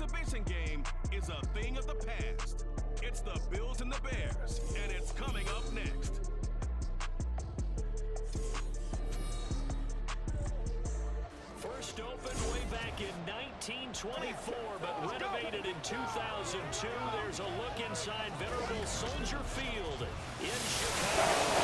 exhibition game is a thing of the past. It's the Bills and the Bears, and it's coming up next. First opened way back in 1924, but renovated in 2002. There's a look inside venerable Soldier Field in Chicago.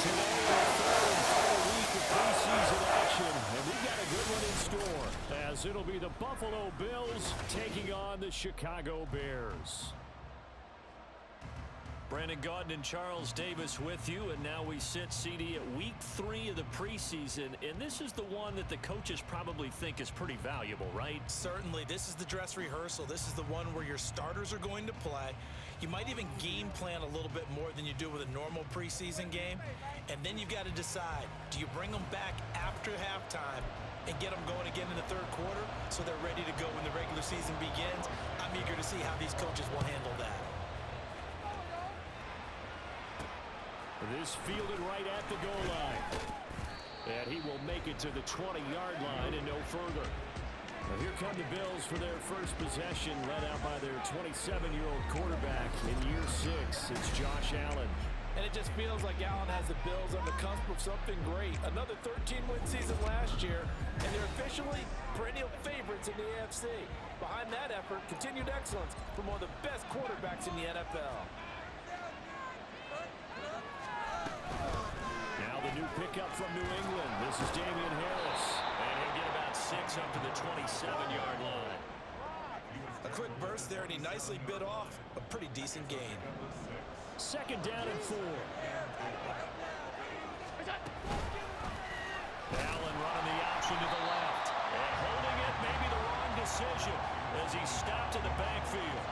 Today, our third and final week of preseason action, and we've got a good one in store, as it'll be the Buffalo Bills taking on the Chicago Bears. Brandon Gaudin and Charles Davis with you, and now we sit, CD, at week 3 of the preseason, and this is the one that the coaches probably think is pretty valuable, right? Certainly. This is the dress rehearsal. This is the one where your starters are going to play. You might even game plan a little bit more than you do with a normal preseason game, and then you've got to decide, do you bring them back after halftime and get them going again in the third quarter so they're ready to go when the regular season begins? I'm eager to see how these coaches will handle that. This fielded right at the goal line. And he will make it to the 20-yard line and no further. Now here come the Bills for their first possession, led out by their 27-year-old quarterback in year 6. It's Josh Allen. And it just feels like Allen has the Bills on the cusp of something great. Another 13-win season last year, and they're officially perennial favorites in the AFC. Behind that effort, continued excellence from one of the best quarterbacks in the NFL. The new pickup from New England. This is Damian Harris. And he'll get about 6 up to the 27-yard line. A quick burst there, and he nicely bit off a pretty decent gain. Second down and 4. Allen running the option to the left. And holding it, maybe the wrong decision as he stopped in the backfield.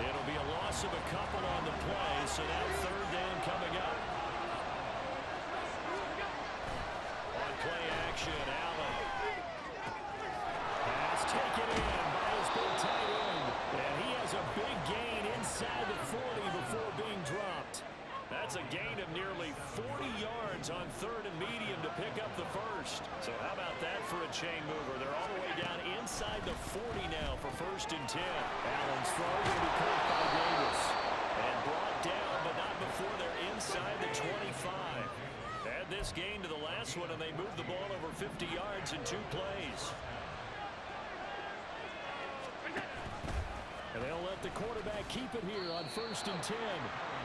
It'll be a loss of a couple on the play, so now third down coming up. Play action, Allen. Pass taken in by his big tight end. And he has a big gain inside the 40 before being dropped. That's a gain of nearly 40 yards on third and medium to pick up the first. So how about that for a chain mover? They're all the way down inside the 40 now for first and 10. Allen's throw will be caught by Davis. And brought down, but not before they're inside the 25. Add this gain to the last one, and they move the ball over 50 yards in 2 plays. And they'll let the quarterback keep it here on first and 10.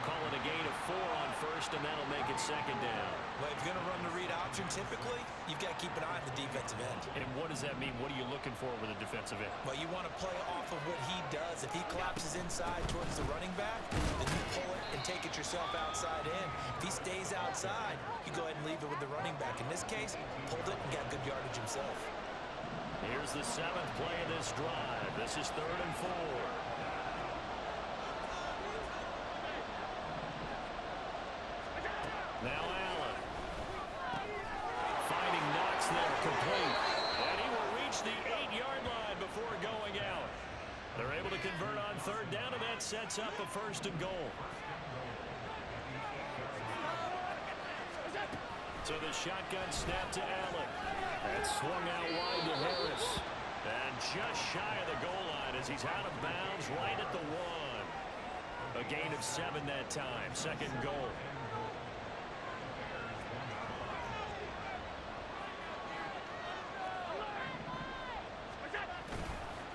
Call it a gain of 4 on first, and that'll make it second down. Well, if you're going to run the read option, typically, you've got to keep an eye on the defensive end. And what does that mean? What are you looking for with a defensive end? Well, you want to play off of what he does. If he collapses inside towards the running back, then you pull it and take it yourself outside in. If he stays outside, you go ahead and leave it with the running back. In this case, pulled it and got good yardage himself. Here's the 7th play of this drive. This is third and 4. Now Allen. Finding Knox there, complete. And he will reach the 8-yard line before going out. They're able to convert on third down, and that sets up a first and goal. So the shotgun snap to Allen. And swung out wide to Harris. And just shy of the goal line as he's out of bounds right at the 1. A gain of 7 that time. Second goal.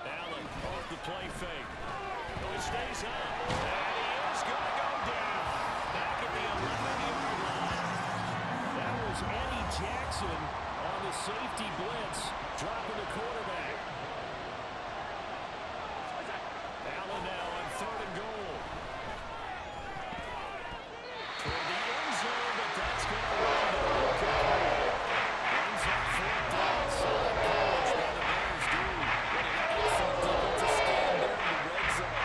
Allen off the play fake. Oh, he stays up. And he is going to go down. Back at the 11-yard line. That was Eddie Jackson on the safety blitz, dropping the quarterback. Allen now on third and goal. Toward the end zone, but that's going to wind up incomplete. Ends up fourth down. Solid coverage by the Bears do. Defensive stand there in the red zone.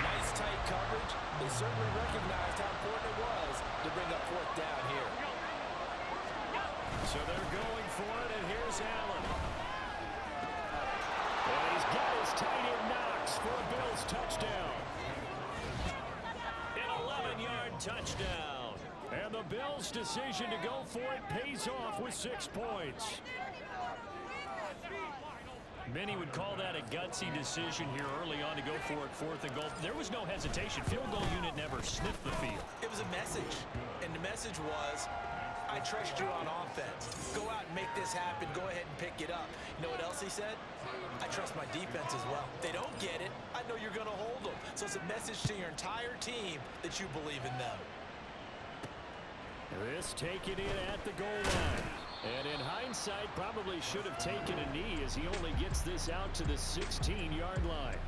Nice tight coverage. They certainly recognized how important it was to bring up fourth down here. So they're going for it, and here's Allen. And he's got his tight end Knox for a Bills touchdown. An 11-yard touchdown. And the Bills' decision to go for it pays off with 6 points. Many would call that a gut gutsy decision here early on to go for it, 4th and goal. There was no hesitation. Field goal unit never sniffed the field. It was a message, and the message was, I trust you on offense. Go out and make this happen. Go ahead and pick it up. You know what else he said? I trust my defense as well. If they don't get it, I know you're going to hold them. So it's a message to your entire team that you believe in them. This taken in at the goal line. And in hindsight, probably should have taken a knee as he only gets this out to the 16-yard line.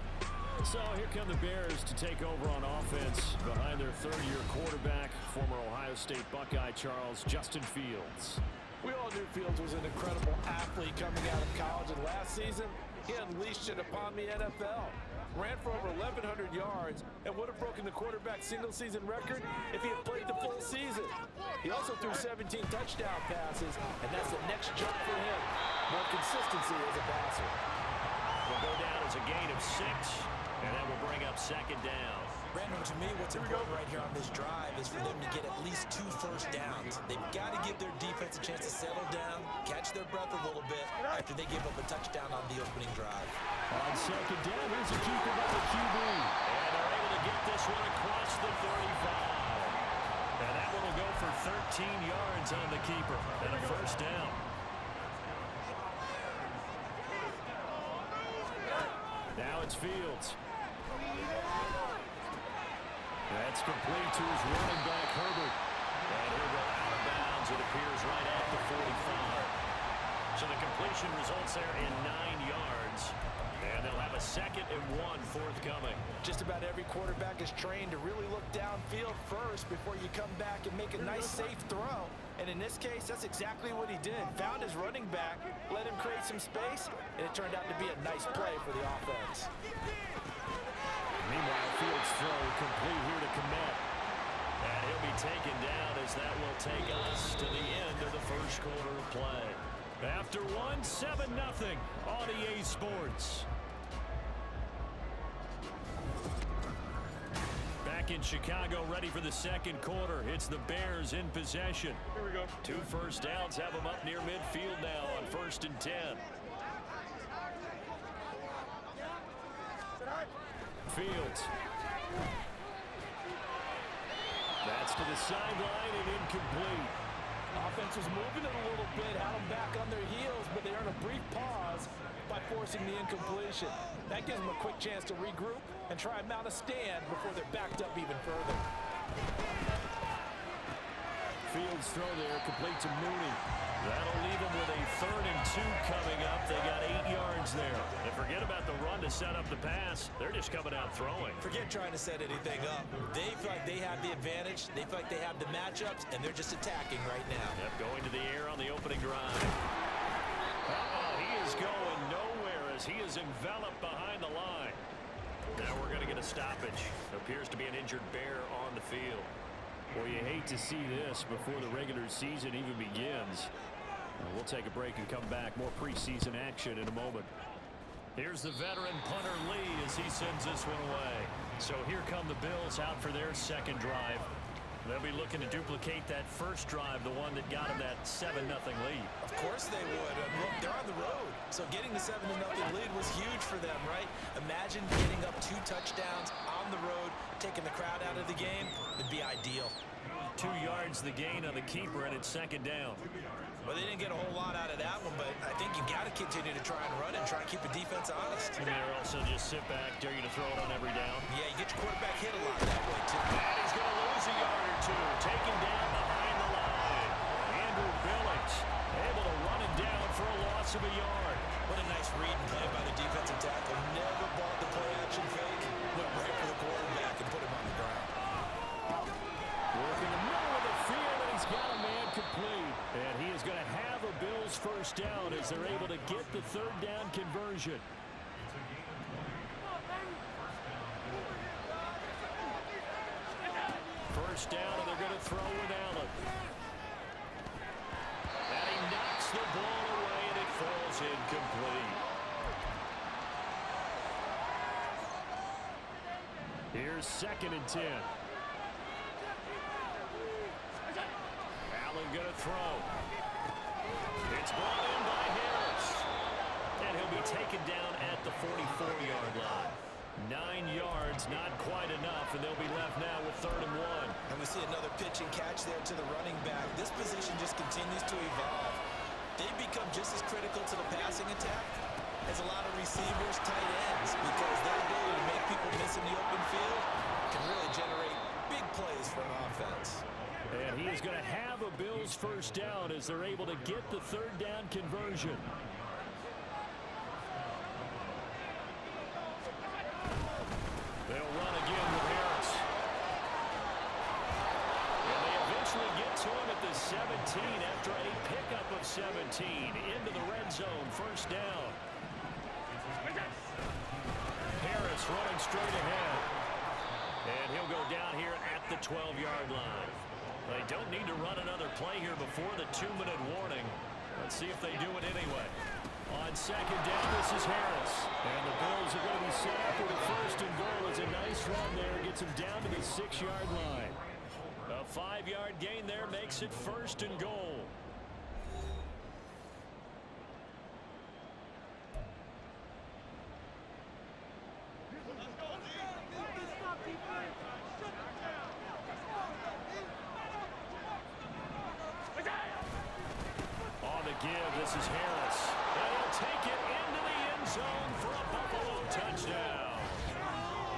So here come the Bears to take over on offense behind their third-year quarterback, former Ohio State Buckeye Justin Fields. We all knew Fields was an incredible athlete coming out of college, and last season, he unleashed it upon the NFL. Ran for over 1,100 yards and would have broken the quarterback single-season record if he had played the full season. He also threw 17 touchdown passes, and that's the next jump for him. More consistency as a passer. Will go down as a gain of 6, and that will bring up 2nd down. Brandon, to me, what's important right here on this drive is for them to get at least 2 first downs. They've got to give their defense a chance to settle down, catch their breath a little bit after they give up a touchdown on the opening drive. On 2nd down, here's a keeper by the QB. And they're able to get this one across the 35. And that one will go for 13 yards on the keeper and a first down. Now it's Fields. That's complete to his running back, Herbert. And he'll go out of bounds, it appears, right at the 45. So the completion results there in 9 yards. And they'll have a 2nd and 1 forthcoming. Just about every quarterback is trained to really look downfield first before you come back and make a nice, safe throw. And in this case, that's exactly what he did. Found his running back, let him create some space, and it turned out to be a nice play for the offense. Meanwhile, Fields' throw complete here to Kmet. And he'll be taken down as that will take us to the end of the first quarter of play. After one, 7-0 on EA Sports. Back in Chicago, ready for the 2nd quarter. It's the Bears in possession. Here we go. 2 first downs have them up near midfield now on 1st and 10. Fields. That's to the sideline and incomplete. Offense was moving it a little bit, had them back on their heels, but they earned a brief pause by forcing the incompletion. That gives them a quick chance to regroup and try and mount a stand before they're backed up even further. Fields throw there, complete to Mooney. That'll leave them with a 3rd and 2 coming up. They got 8 yards there. And forget about the run to set up the pass. They're just coming out throwing. Forget trying to set anything up. They feel like they have the advantage. They feel like they have the matchups, and they're just attacking right now. Yep, going to the air on the opening drive. He is going nowhere as he is enveloped behind the line. Now we're going to get a stoppage. Appears to be an injured Bear on the field. Well, you hate to see this before the regular season even begins. We'll take a break and come back. More preseason action in a moment. Here's the veteran punter Lee as he sends this one away. So here come the Bills out for their 2nd drive. They'll be looking to duplicate that first drive, the one that got them that 7-0 lead. Of course they would. Look, they're on the road. So getting the 7-0 lead was huge for them, right? Imagine getting up 2 touchdowns on the road, taking the crowd out of the game. It'd be ideal. 2 yards the gain on the keeper, and it's 2nd down. Well, they didn't get a whole lot out of that one, but I think you've got to continue to try and run it and try and keep the defense honest. And they're also just sit back, dare you to throw it on every down. Yeah, you get your quarterback hit a lot that way, too. And he's going to lose a yard or 2, taken down behind the line. Andrew Billings able to run it down for a loss of a yard. What a nice read and play by the defensive tackle. Never bought the play-action fake. Went right for the quarterback and put him on the ground. Working the middle of the field, and he's got a man complete. And he is going to have a Bills first down as they're able to get the 3rd down conversion. First down, and they're going to throw with Allen. And he knocks the ball away, and it falls incomplete. Here's 2nd and 10. Allen going to throw. It's brought in by Harris. And he'll be be taken down at the 44-yard line. 9 yards, not quite enough, and they'll be left now with 3rd and 1. And we see another pitch and catch there to the running back. This position just continues to evolve. They've become just as critical to the passing attack as a lot of receivers, tight ends, because their ability to make people miss in the open field can really generate big plays for an offense. And he is going to have a Bills first down as they're able to get the 3rd down conversion. They'll run again with Harris. And they eventually get to him at the 17 after a pickup of 17 into the red zone, first down. Harris running straight ahead. And he'll go down here at the 12-yard line. They don't need to run another play here before the 2-minute warning. Let's see if they do it anyway. On 2nd down, this is Harris. And the Bills are going to be set up with a 1st and goal. It's a nice run there. Gets him down to the 6-yard line. A 5-yard gain there makes it 1st and goal. On the give, this is Harris. And he'll take it into the end zone for a Buffalo touchdown.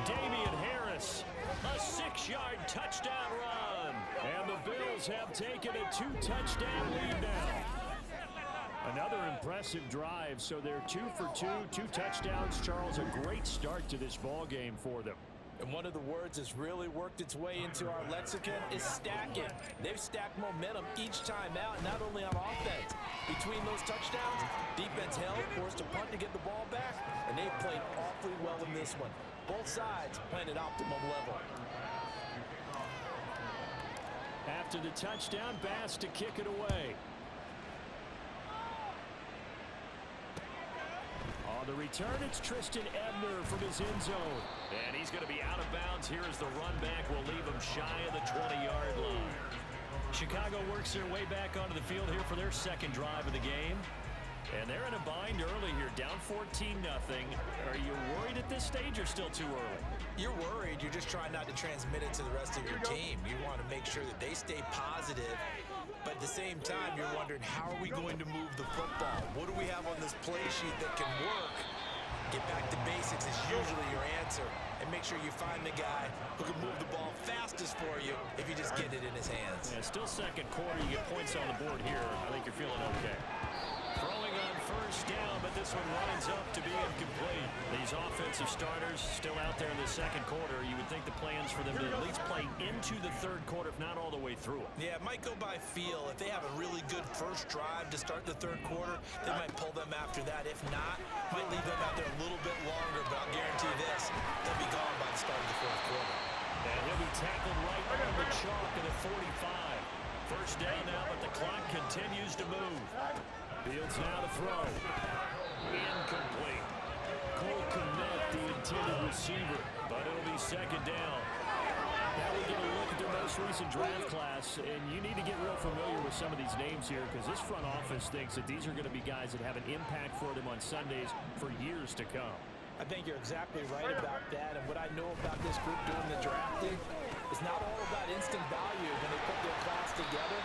Damian Harris, a 6-yard touchdown run. And the Bills have taken a 2-touchdown lead now. Another impressive drive, so they're 2 for 2, 2 touchdowns. Charles, a great start to this ball game for them. And one of the words that's really worked its way into our lexicon is stacking. They've stacked momentum each time out, not only on offense. Between those touchdowns, defense held, forced a punt to get the ball back, and they played awfully well in this one. Both sides playing at optimum level. After the touchdown, Bass to kick it away. On the return, it's Tristan Ebner from his end zone. And he's going to be out of bounds here as the run back will leave him shy of the 20-yard line. Chicago works their way back onto the field here for their 2nd drive of the game. And they're in a bind early here, down 14-0. Are you worried at this stage or still too early? You're worried. You're just trying not to transmit it to the rest of your team. You want to make sure that they stay positive. But at the same time, you're wondering, how are we going to move the football? What do we have on this play sheet that can work? Get back to basics is usually your answer. And make sure you find the guy who can move the ball fastest for you if you just get it in his hands. Yeah, still 2nd quarter. You get points on the board here. I think you're feeling okay. Throwing on 1st down, but this one winds up to be incomplete. These offensive starters still out there in the 2nd quarter. You would think the plans for them to at least play into the 3rd quarter, if not all the way through it. Yeah, it might go by feel. If they have a really good first drive to start the 3rd quarter, they might pull them after that. If not, might leave them out there a little bit longer, but I'll guarantee this, they'll be gone by the start of the 4th quarter. And he'll be tackled right on the chalk at the 45. 1st down now, but the clock continues to move. Fields now to throw. Incomplete. Cole Kmet, the intended receiver, but it'll be 2nd down. Now we get a look at their most recent draft class, and you need to get real familiar with some of these names here because this front office thinks that these are going to be guys that have an impact for them on Sundays for years to come. I think you're exactly right about that. And what I know about this group doing the drafting is not all about instant value when they put their class together.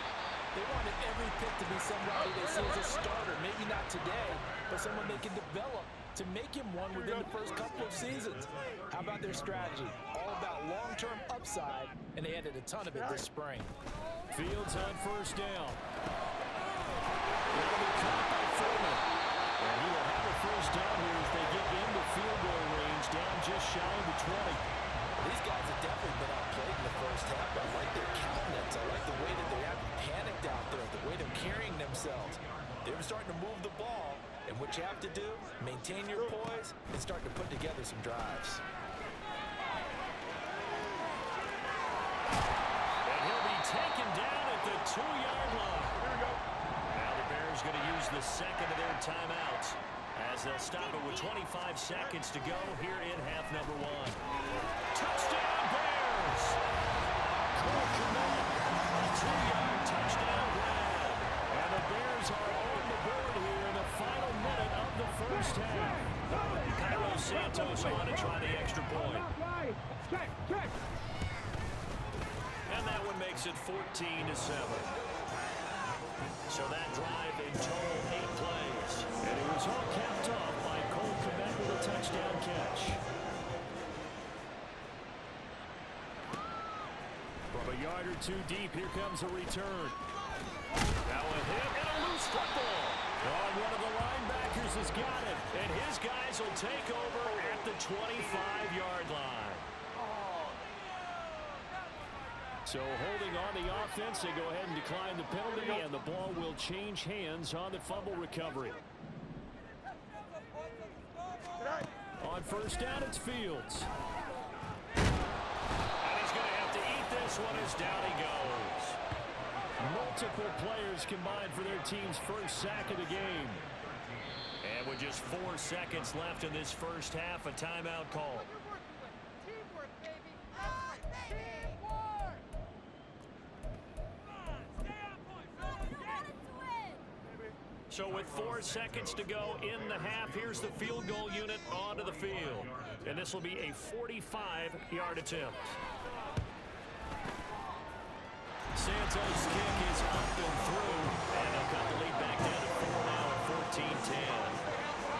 They wanted every pick to be somebody they see as a starter, maybe not today, but someone they can develop to make him one within the first couple of seasons. How about their strategy? All about long-term upside, and they added a ton of it this spring. Fields on 1st down. Will be caught by Foreman. And he will have a 1st down here as they get into field goal range, down just shy of the 20. These guys have definitely been outplayed in the first half. I like their countenance. I like the way that they haven't panicked out there, the way they're carrying themselves. They're starting to move the ball, and what you have to do, maintain your poise and start to put together some drives. And he'll be taken down at the 2-yard line. Now the Bears going to use the 2nd of their timeouts as they'll stop it with 25 seconds to go here in half number 1. Touchdown Bears! Cole Kmet, a 2-yard touchdown grab. And the Bears are on the board here in the final minute of the first half. Santos on to try the extra point. And that one makes it 14-7. So that drive in total 8 plays. And it was all capped off by Cole Kmet with a touchdown catch. From a yard or two deep, here comes a return. Now a hit and a loose football. One of the linebackers has got it. And his guys will take over at the 25-yard line. So holding on the offense, they go ahead and decline the penalty, and the ball will change hands on the fumble recovery. On first down, it's Fields. And he's going to have to eat this one as down he goes. Multiple players combined for their team's first sack of the game. And with just 4 seconds left in this first half, a timeout call. So with 4 seconds to go in the half, here's the field goal unit onto the field. And this will be a 45-yard attempt. Santos' kick is up and through. And they'll cut the lead back down to 4 now at 14-10.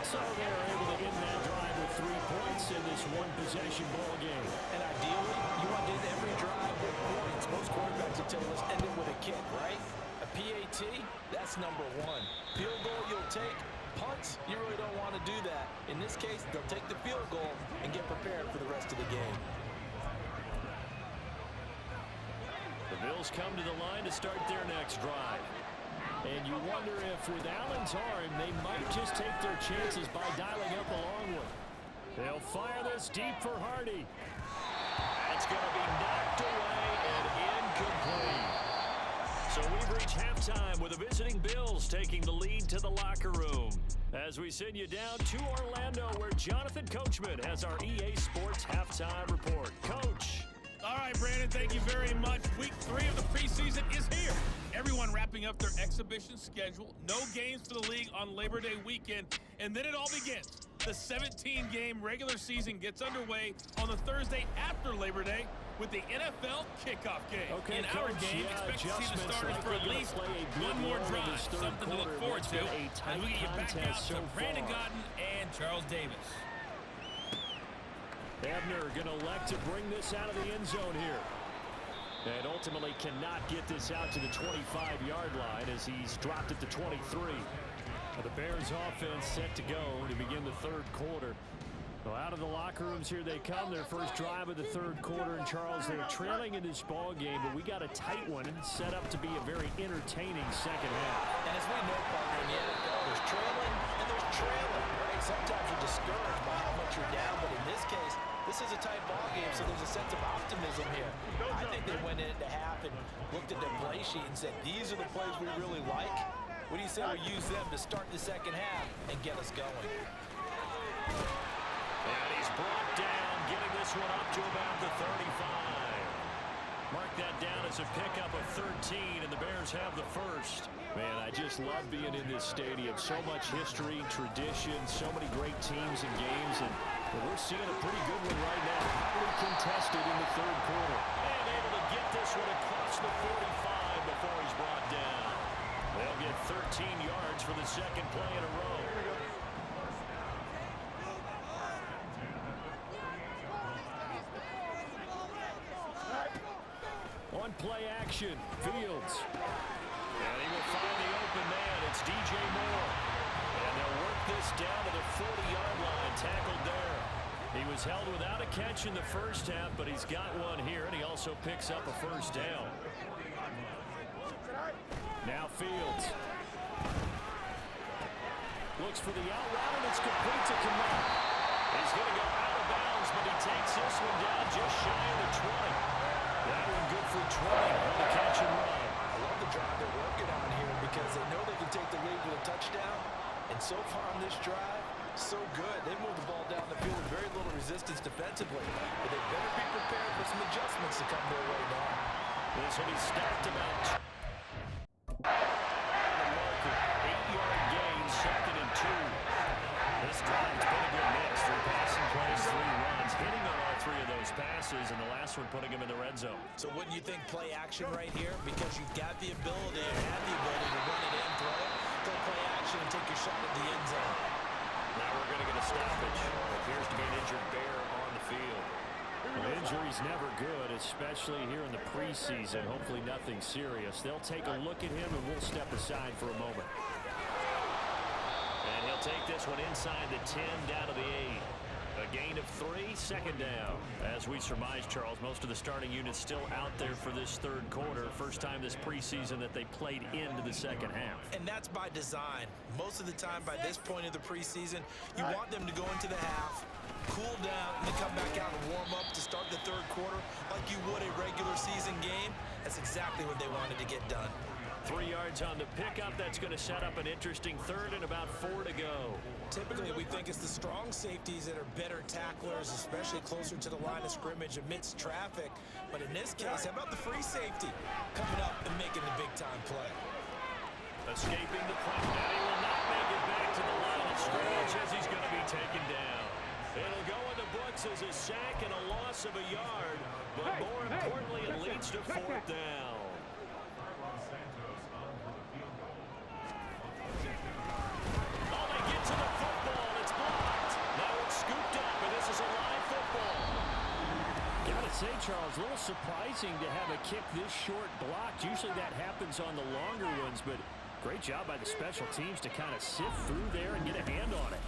So they're able to end that drive with 3 points in this one-possession ball game. And ideally, you want to end every drive with points. Most quarterbacks will tell us end it with a kick, right? A PAT, that's number 1. Field goal you'll take. Punts, you really don't want to do that. In this case, they'll take the field goal and get prepared for the rest of the game. The Bills come to the line to start their next drive. And you wonder if with Allen's arm, they might just take their chances by dialing up a long one. They'll fire this deep for Hardy. That's going to be knocked away and incomplete. So we've reached halftime with the visiting Bills taking the lead to the locker room. As we send you down to Orlando, where Jonathan Coachman has our EA Sports halftime report. Coach. All right, Brandon, thank you very much. Week 3 of the preseason is here. Everyone wrapping up their exhibition schedule. No games for the league on Labor Day weekend. And then it all begins. The 17-game regular season gets underway on the Thursday after Labor Day with the NFL kickoff game. Okay, in our game, expect to see the starters for at least one more drive. Something to look forward to. And we get you back out to Brandon Gaudin and Charles Davis. Ebner going to elect to bring this out of the end zone here. And ultimately cannot get this out to the 25-yard line as he's dropped at the 23. The Bears offense set to go to begin the third quarter. Well, out of the locker rooms here they come. Their first drive of the third quarter. And Charles, they're trailing in this ball game, but we got a tight one set up to be a very entertaining second half. And as we know, partner, in the NFL, there's trailing and there's trailing, right? Sometimes you're discouraged by how much you're down, but in this case, this is a tight ball game, so there's a sense of optimism here. I think they went into half and looked at their play sheet and said, these are the plays we really like. What do you say we use them to start the second half and get us going? And he's brought down, getting this one up to about the 35. Mark that down as a pickup of 13, and the Bears have the first. Man, I just love being in this stadium. So much history, tradition, so many great teams and games, and we're seeing a pretty good one right now. Hotly contested in the third quarter. And able to get this one across the 45 before he's brought down. They'll get 13 yards for the second play in a row. On play action, Fields. And he will find the open man. It's DJ Moore. And they'll work this down to the 40-yard line. Tackled there. He was held without a catch in the first half, but he's got one here, and he also picks up a first down. Now Fields. Looks for the out route, and it's complete to Kmet. He's going to go out of bounds, but he takes this one down just shy of the 20. That one good for 20 on the catch and run. I love the drive they're working on here because they know they can take the lead with a touchdown. And so far on this drive, so good. They moved the ball down the field with very little resistance defensively. But they better be prepared for some adjustments to come their way now. This will be stacked about the marker. 8-yard gain, 2nd and 2. This drive's been a good mix. 3 passing plays passes, and the last one putting him in the red zone. So wouldn't you think play action right here? Because you've got the ability and have the ability to run it in, throw it, go play action, and take your shot at the end zone. Now we're going to get a stoppage. Appears to be an injured Bear on the field. Well, injury's never good, especially here in the preseason. Hopefully nothing serious. They'll take a look at him, and we'll step aside for a moment. And he'll take this one inside the 10, down to the 8. A gain of 3, second down. As we surmised, Charles, most of the starting units still out there for this third quarter. First time this preseason that they played into the second half. And that's by design. Most of the time by this point of the preseason, you want them to go into the half, cool down, and then come back out and warm up to start the third quarter like you would a regular season game. That's exactly what they wanted to get done. 3 yards on the pickup. That's going to set up an interesting third and about 4 to go. Typically, we think it's the strong safeties that are better tacklers, especially closer to the line of scrimmage amidst traffic. But in this case, how about the free safety coming up and making the big-time play? Escaping the punt. Now he will not make it back to the line of scrimmage as he's going to be taken down. It'll go in the books as a sack and a loss of a yard. But more importantly, it leads to 4th down. To the football, it's blocked. Now it's scooped up, and this is a live football. Gotta say, Charles, a little surprising to have a kick this short blocked. Usually that happens on the longer ones, but great job by the special teams to kind of sift through there and get a hand on it.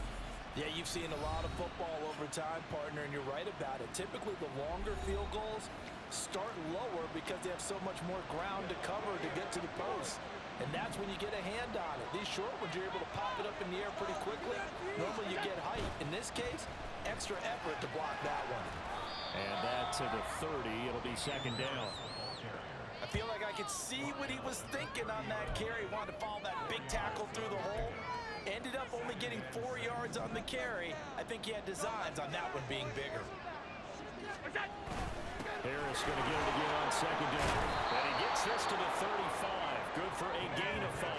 Yeah, you've seen a lot of football over time, partner, and you're right about it. Typically, the longer field goals start lower because they have so much more ground to cover to get to the post. And that's when you get a hand on it. These short ones, you're able to pop it up in the air pretty quickly. Normally, you get height. In this case, extra effort to block that one. And that to the 30. It'll be second down. I feel like I could see what he was thinking on that carry. Wanted to follow that big tackle through the hole. Ended up only getting 4 yards on the carry. I think he had designs on that one being bigger. Harris going to get it again on second down. And he gets this to the 35. Good for a gain of 5.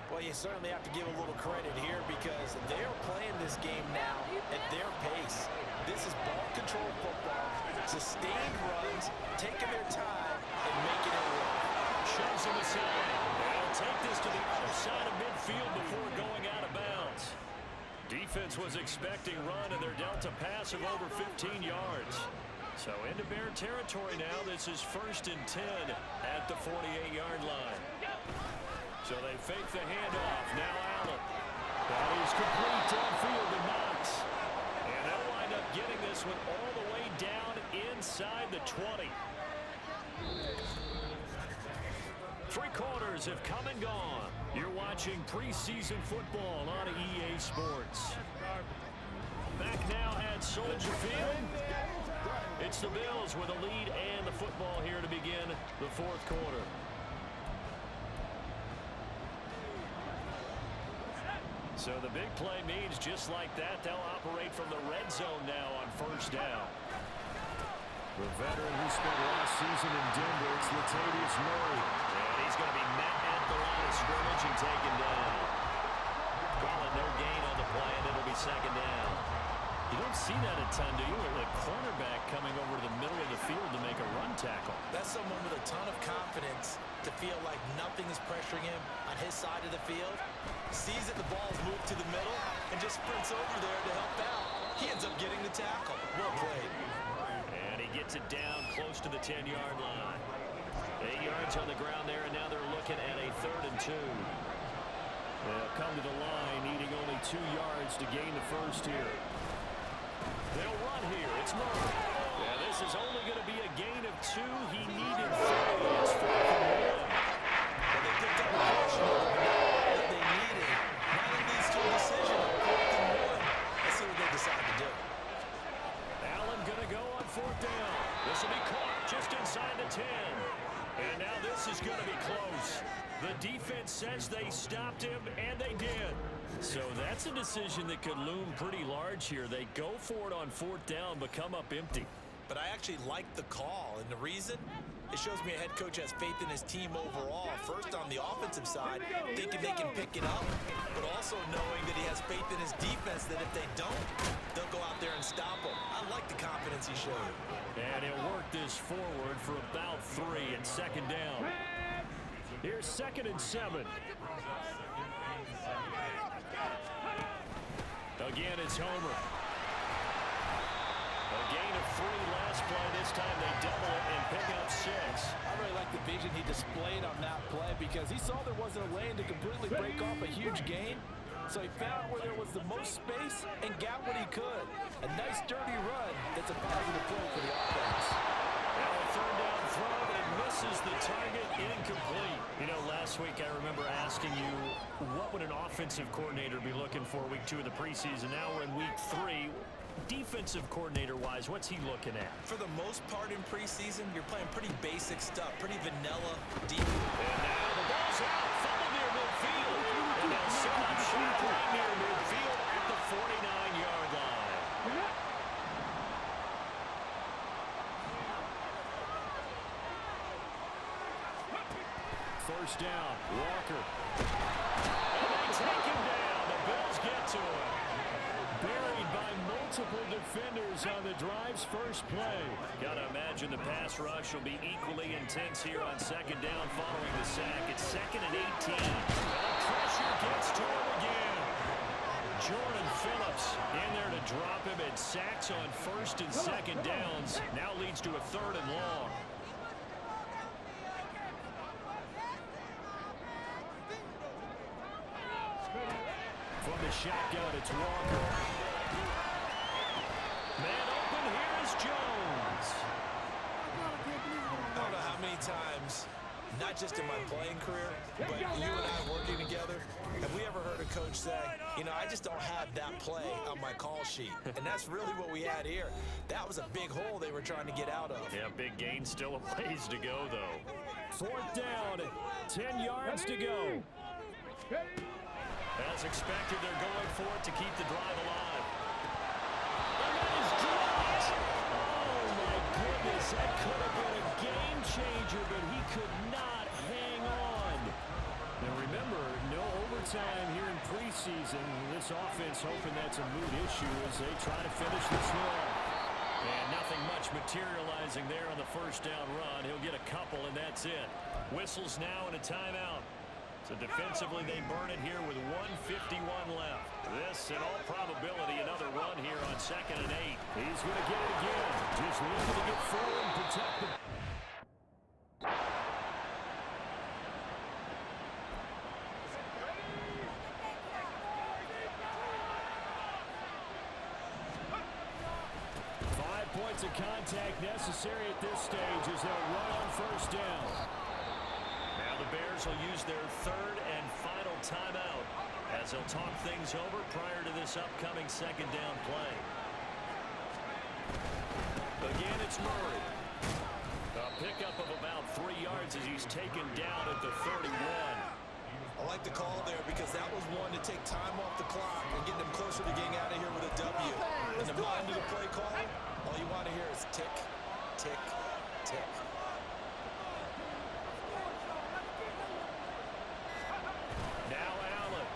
Well, you certainly have to give a little credit here because they're playing this game now at their pace. This is ball control football, sustained runs, taking their time and making it work. Shoves him aside. They'll take this to the other side of midfield before going out of bounds. Defense was expecting run, and they're dealt a pass of over 15 yards. So into Bear territory now. This is 1st and 10 at the 48-yard line. So they fake the handoff. Now Allen. That is complete downfield to Knox. And they'll wind up getting this one all the way down inside the 20. 3 quarters have come and gone. You're watching preseason football on EA Sports. Back now at Soldier Field. It's the Bills with a lead and the football here to begin the 4th quarter. So the big play means just like that, they'll operate from the red zone now on 1st down. The veteran who spent last season in Denver, it's Latavius Murray. And he's going to be met at the line of scrimmage and taken down. Calling no gain on the play, and it'll be second down. You don't see that a ton, do you? A cornerback coming over to the middle of the field to make a run tackle. That's someone with a ton of confidence to feel like nothing is pressuring him on his side of the field. Sees that the ball's moved to the middle and just sprints over there to help out. He ends up getting the tackle. Well played. And he gets it down close to the 10-yard line. 8 yards on the ground there, and now they're looking at a 3rd and 2. They'll come to the line, needing only 2 yards to gain the first here. They'll run here. It's Murray. Yeah, this is only going to be a gain of 2. He needed 3. It's 4th and 1. Well, they picked up a portion of that they needed. Now it leads to a decision on 4th and 1. Let's see what they decide to do. Allen going to go on 4th down. This will be caught just inside the 10. And now this is going to be close. The defense says they stopped him, and they did. So that's a decision that could loom pretty large here. They go for it on 4th down, but come up empty. But I actually like the call, and the reason? It shows me a head coach has faith in his team overall. First on the offensive side, thinking they can pick it up, but also knowing that he has faith in his defense that if they don't, they'll go out there and stop him. I like the confidence confidence he showed. And he'll work this forward for about 3 and second down. Here's 2nd and 7. Again, it's Homer. A gain of 3 last play. This time they double it and pick up 6. I really like the vision he displayed on that play because he saw there wasn't a lane to completely break off a huge gain. So he found where there was the most space and got what he could. A nice dirty run that's a positive play for the offense. Now a 3rd down throw, but it misses the target, incomplete. You know, last week I remember asking you, what would an offensive coordinator be looking for week 2 of the preseason? Now we're in week 3. Defensive coordinator-wise, what's he looking at? For the most part in preseason, you're playing pretty basic stuff, pretty vanilla deep. And now the ball's out, fumbled near midfield. And now set up short right near midfield at the 49-yard line. 1st down, Walker. And they take him down. The Bills get to him. Buried by multiple defenders on the drive's first play. Gotta imagine the pass rush will be equally intense here on 2nd down following the sack. It's 2nd and 18. And pressure gets to him again. Jordan Phillips in there to drop him, and sacks on 1st and 2nd downs. Now leads to a 3rd and long. From the shotgun, it's Walker. Man open, here is Jones. I don't know how many times, not just in my playing career, but you and I working together, have we ever heard a coach say, you know, I just don't have that play on my call sheet. And that's really what we had here. That was a big hole they were trying to get out of. Yeah, big gain, still a ways to go, though. 4th down, 10 yards to go. As expected, they're going for it to keep the drive alive. And that is dropped! Oh, my goodness, that could have been a game changer, but he could not hang on. Now remember, no overtime here in preseason. This offense hoping that's a moot issue as they try to finish this one. And nothing much materializing there on the 1st down run. He'll get a couple, and that's it. Whistles now and a timeout. So defensively, they burn it here with 1:51 left. This, in all probability, another run here on 2nd and 8. He's going to get it again. Just looking to get forward and protect the... Five points of contact necessary at this stage as they'll run on 1st down. Now the Bears will use their 3rd and final timeout as they'll talk things over prior to this upcoming 2nd down play. Again, it's Murray. A pickup of about 3 yards as he's taken down at the 31. I like the call there because that was one to take time off the clock and get them closer to getting out of here with a W. In the mind of the play call, all you want to hear is tick, tick, tick. Now Allen.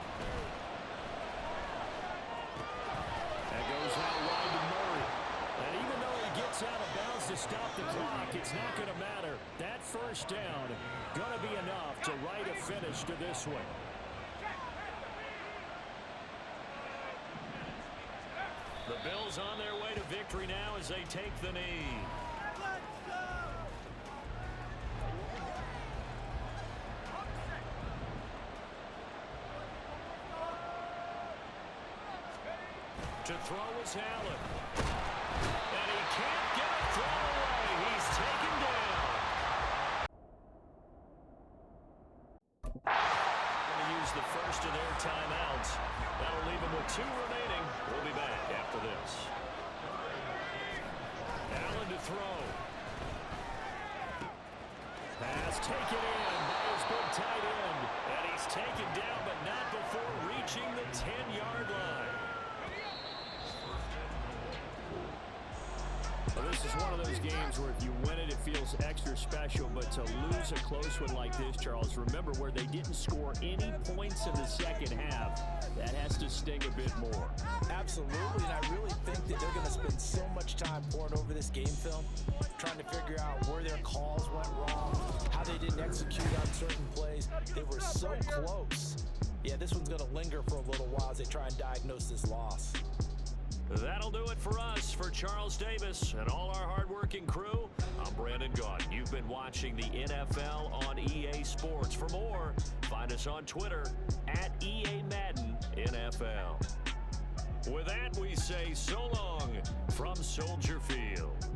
That goes out wide to Murray. And even though he gets out of bounds to stop the clock, it's not going to matter. That 1st down going to be enough to write a finish to this one. The Bills on their way to victory now as they take the knee. To throw is Allen. And he can't get a throw away. He's taken down. Going to use the 1st of their timeouts. That'll leave them with 2 remaining. We'll be back after this. Allen to throw. Pass taken in by his big tight end. And he's taken down, but not before reaching the 10-yard line. So this is is one of those games where if you win it, it feels extra special. But to lose a close one like this, Charles, remember where they didn't score any points in the second half, that has to sting a bit more. Absolutely, and I really think that they're going to spend so much time poring over this game film, trying to figure out where their calls went wrong, how they didn't execute on certain plays. They were so close. Yeah, this one's going to linger for a little while as they try and diagnose this loss. That'll do it for us. For Charles Davis and all our hardworking crew, I'm Brandon Gaudin. You've been watching the NFL on EA Sports. For more, find us on Twitter at EA Madden NFL. With that, we say so long from Soldier Field.